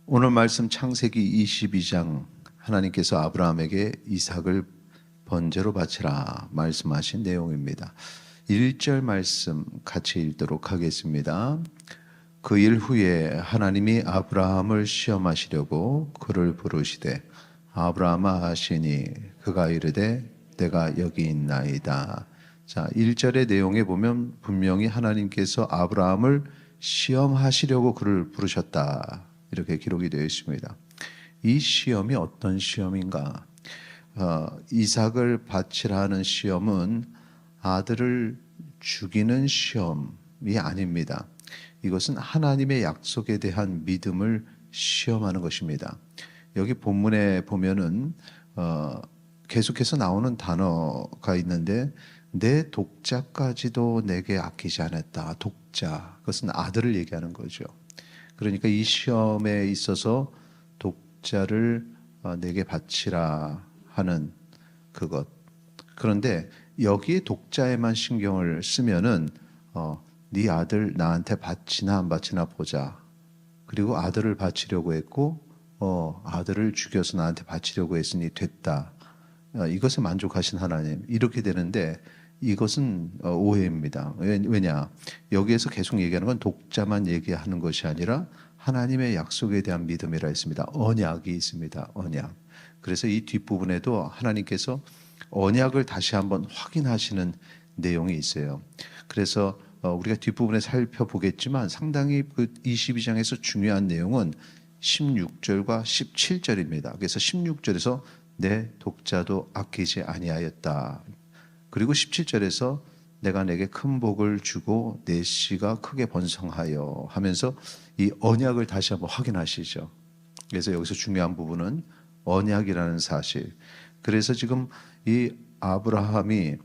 오늘 말씀 창세기 22장 하나님께서 아브라함에게 이삭을 번제로 바치라 말씀하신 내용입니다. 1절 말씀 같이 읽도록 하겠습니다. 그 일 후에 하나님이 아브라함을 시험하시려고 그를 부르시되 아브라함아 하시니 그가 이르되 내가 여기 있나이다. 자, 1절의 내용에 보면 분명히 하나님께서 아브라함을 시험하시려고 그를 부르셨다. 이렇게 기록이 되어 있습니다. 이 시험이 어떤 시험인가? 이삭을 바치라 하는 시험은 아들을 죽이는 시험이 아닙니다. 이것은 하나님의 약속에 대한 믿음을 시험하는 것입니다. 여기 본문에 보면은 계속해서 나오는 단어가 있는데 내 독자까지도 내게 아끼지 않았다. 독자, 그것은 아들을 얘기하는 거죠. 그러니까 이 시험에 있어서 독자를 내게 바치라 하는 그것. 그런데 여기에 독자에만 신경을 쓰면은 네 아들 나한테 바치나 안 바치나 보자. 그리고 아들을 바치려고 했고 아들을 죽여서 나한테 바치려고 했으니 됐다. 이것에 만족하신 하나님. 이렇게 되는데 이것은 오해입니다. 왜냐? 여기에서 계속 얘기하는 건 독자만 얘기하는 것이 아니라 하나님의 약속에 대한 믿음이라 했습니다. 언약이 있습니다. 언약. 그래서 이 뒷부분에도 하나님께서 언약을 다시 한번 확인하시는 내용이 있어요. 그래서 우리가 뒷부분에 살펴보겠지만 상당히 그 22장에서 중요한 내용은 16절과 17절입니다. 그래서 16절에서 내 독자도 아끼지 아니하였다. 그리고 17절에서 내가 내게 큰 복을 주고 내 씨가 크게 번성하여 하면서 이 언약을 다시 한번 확인하시죠. 그래서 여기서 중요한 부분은 언약이라는 사실. 그래서 지금 이 아브라함이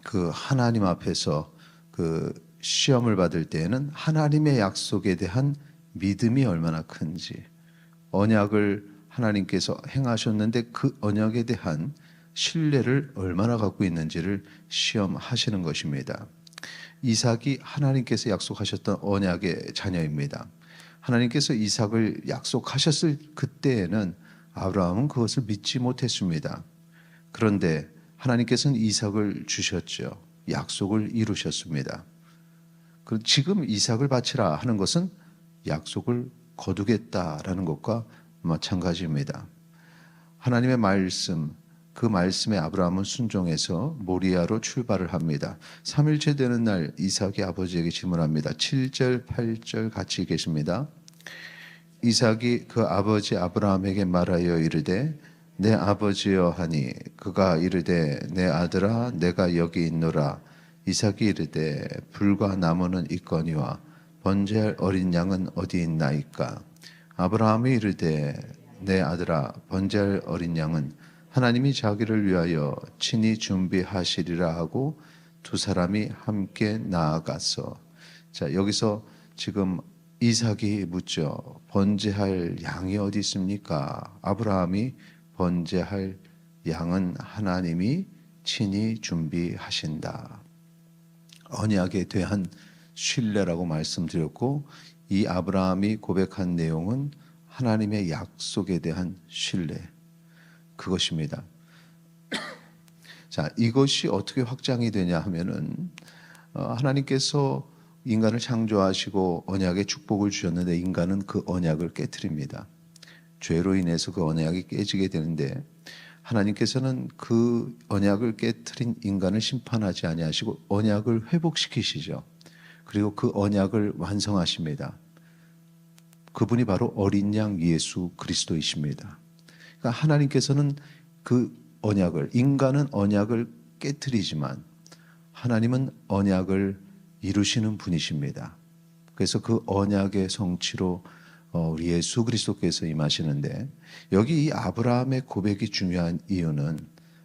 그 하나님 앞에서 그 시험을 받을 때에는 하나님의 약속에 대한 믿음이 얼마나 큰지, 언약을 하나님께서 행하셨는데 그 언약에 대한 신뢰를 얼마나 갖고 있는지를 시험하시는 것입니다. 이삭이 하나님께서 약속하셨던 언약의 자녀입니다. 하나님께서 이삭을 약속하셨을 그때에는 아브라함은 그것을 믿지 못했습니다. 그런데 하나님께서는 이삭을 주셨죠. 약속을 이루셨습니다. 지금 이삭을 바치라 하는 것은 약속을 거두겠다라는 것과 마찬가지입니다. 하나님의 말씀, 그 말씀에 아브라함은 순종해서 모리아로 출발을 합니다. 3일째 되는 날 이삭이 아버지에게 질문합니다. 7절, 8절 같이 계십니다. 이삭이 그 아버지 아브라함에게 말하여 이르되 내 아버지여 하니 그가 이르되 내 아들아 내가 여기 있노라. 이삭이 이르되 불과 나무는 있거니와 번제할 어린 양은 어디 있나이까. 아브라함이 이르되 내 아들아 번제할 어린 양은 하나님이 자기를 위하여 친히 준비하시리라 하고 두 사람이 함께 나아가서. 자, 여기서 지금 이삭이 묻죠. 번제할 양이 어디 있습니까? 아브라함이 번제할 양은 하나님이 친히 준비하신다. 언약에 대한 신뢰라고 말씀드렸고, 이 아브라함이 고백한 내용은 하나님의 약속에 대한 신뢰, 그것입니다. 자, 이것이 어떻게 확장이 되냐 하면은 하나님께서 인간을 창조하시고 언약의 축복을 주셨는데 인간은 그 언약을 깨트립니다. 죄로 인해서 그 언약이 깨지게 되는데 하나님께서는 그 언약을 깨트린 인간을 심판하지 아니하시고 언약을 회복시키시죠. 그리고 그 언약을 완성하십니다. 그분이 바로 어린 양 예수 그리스도이십니다. 그러니까 하나님께서는 그 언약을, 인간은 언약을 깨트리지만 하나님은 언약을 이루시는 분이십니다. 그래서 그 언약의 성취로 우리 예수 그리스도께서 임하시는데, 여기 이 아브라함의 고백이 중요한 이유는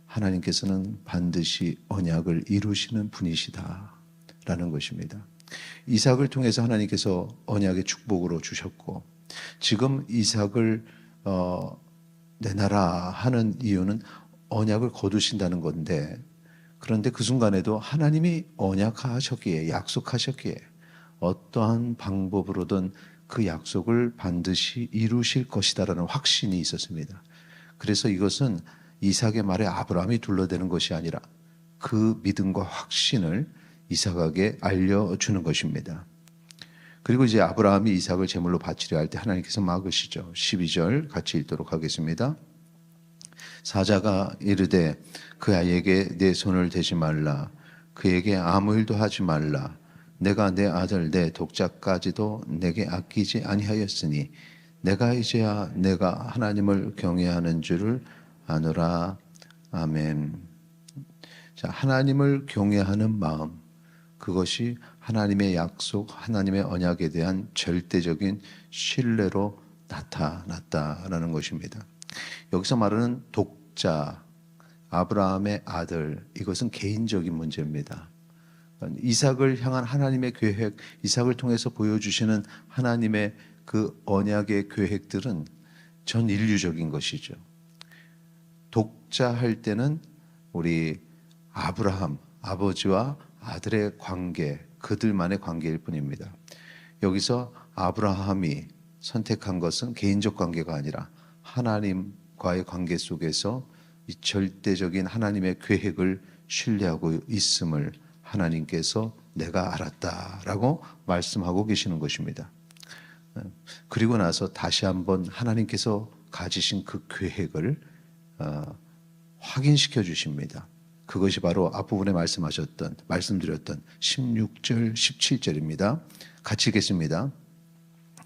하나님께서는 반드시 언약을 이루시는 분이시다라는 것입니다. 이삭을 통해서 하나님께서 언약의 축복으로 주셨고, 지금 이삭을 내놔라 하는 이유는 언약을 거두신다는 건데, 그런데 그 순간에도 하나님이 언약하셨기에, 약속하셨기에 어떠한 방법으로든 그 약속을 반드시 이루실 것이다라는 확신이 있었습니다. 그래서 이것은 이삭의 말에 아브라함이 둘러대는 것이 아니라 그 믿음과 확신을 이삭에게 알려주는 것입니다. 그리고 이제 아브라함이 이삭을 제물로 바치려 할 때 하나님께서 막으시죠. 12절 같이 읽도록 하겠습니다. 사자가 이르되 그 아이에게 내 손을 대지 말라. 그에게 아무 일도 하지 말라. 내가 내 아들 내 독자까지도 내게 아끼지 아니하였으니 내가 이제야 내가 하나님을 경외하는 줄을 아노라. 아멘. 자, 하나님을 경외하는 마음, 그것이 하나님의 약속, 하나님의 언약에 대한 절대적인 신뢰로 나타났다라는 것입니다. 여기서 말하는 독자, 아브라함의 아들, 이것은 개인적인 문제입니다. 이삭을 향한 하나님의 계획, 이삭을 통해서 보여주시는 하나님의 그 언약의 계획들은 전 인류적인 것이죠. 독자할 때는 우리 아브라함, 아버지와 아들의 관계, 그들만의 관계일 뿐입니다. 여기서 아브라함이 선택한 것은 개인적 관계가 아니라 하나님과의 관계 속에서 이 절대적인 하나님의 계획을 신뢰하고 있음을 하나님께서 내가 알았다라고 말씀하고 계시는 것입니다. 그리고 나서 다시 한번 하나님께서 가지신 그 계획을 확인시켜 주십니다. 그것이 바로 앞부분에 말씀드렸던 16절, 17절입니다. 같이 읽겠습니다.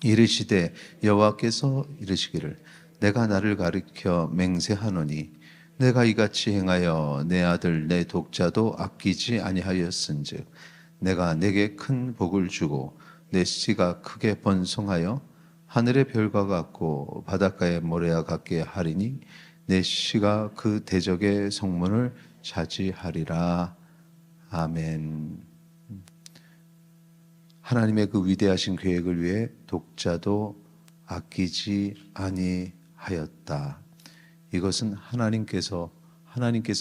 이르시되 여호와께서 이르시기를 내가 나를 가리켜 맹세하노니 내가 이같이 행하여 내 아들 내 독자도 아끼지 아니하였은즉 내가 내게 큰 복을 주고 내 씨가 크게 번성하여 하늘의 별과 같고 바닷가의 모래와 같게 하리니 내 씨가 그 대적의 성문을 차지하리라. 아멘. 하나님의 그 위대하신 계획을 위해 독자도 아끼지 아니하였다. 이것은 하나님께서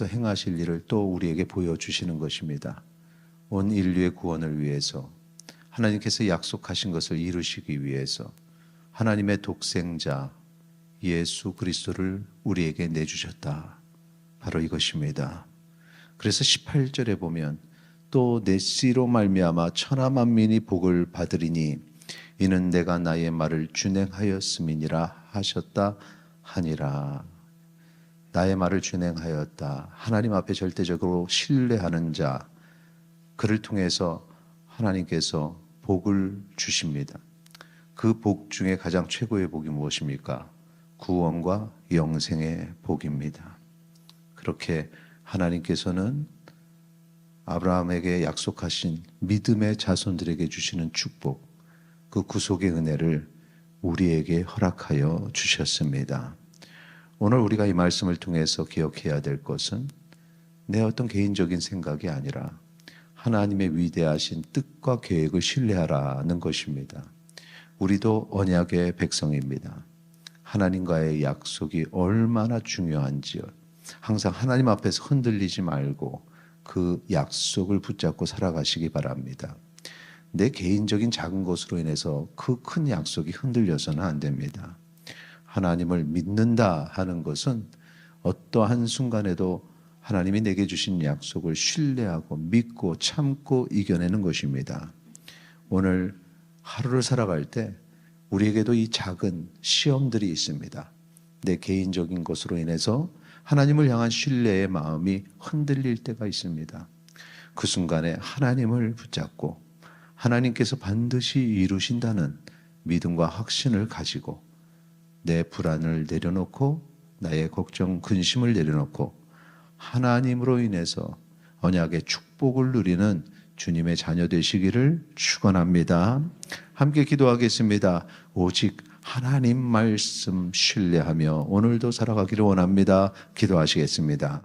행하실 일을 또 우리에게 보여주시는 것입니다. 온 인류의 구원을 위해서, 하나님께서 약속하신 것을 이루시기 위해서 하나님의 독생자 예수 그리스도를 우리에게 내주셨다. 바로 이것입니다. 그래서 18절에 보면 또 내 씨로 말미암아 천하 만민이 복을 받으리니 이는 내가 나의 말을 준행하였음이니라 하셨다 하니라. 나의 말을 준행하였다. 하나님 앞에 절대적으로 신뢰하는 자, 그를 통해서 하나님께서 복을 주십니다. 그 복 중에 가장 최고의 복이 무엇입니까? 구원과 영생의 복입니다. 그렇게 하나님께서는 아브라함에게 약속하신 믿음의 자손들에게 주시는 축복, 그 구속의 은혜를 우리에게 허락하여 주셨습니다. 오늘 우리가 이 말씀을 통해서 기억해야 될 것은 내 어떤 개인적인 생각이 아니라 하나님의 위대하신 뜻과 계획을 신뢰하라는 것입니다. 우리도 언약의 백성입니다. 하나님과의 약속이 얼마나 중요한지요. 항상 하나님 앞에서 흔들리지 말고 그 약속을 붙잡고 살아가시기 바랍니다. 내 개인적인 작은 것으로 인해서 그 큰 약속이 흔들려서는 안 됩니다. 하나님을 믿는다 하는 것은 어떠한 순간에도 하나님이 내게 주신 약속을 신뢰하고 믿고 참고 이겨내는 것입니다. 오늘 하루를 살아갈 때 우리에게도 이 작은 시험들이 있습니다. 내 개인적인 것으로 인해서 하나님을 향한 신뢰의 마음이 흔들릴 때가 있습니다. 그 순간에 하나님을 붙잡고 하나님께서 반드시 이루신다는 믿음과 확신을 가지고 내 불안을 내려놓고 나의 걱정, 근심을 내려놓고 하나님으로 인해서 언약의 축복을 누리는 주님의 자녀 되시기를 축원합니다. 함께 기도하겠습니다. 오직 하나님 말씀 신뢰하며 오늘도 살아가기를 원합니다. 기도하시겠습니다.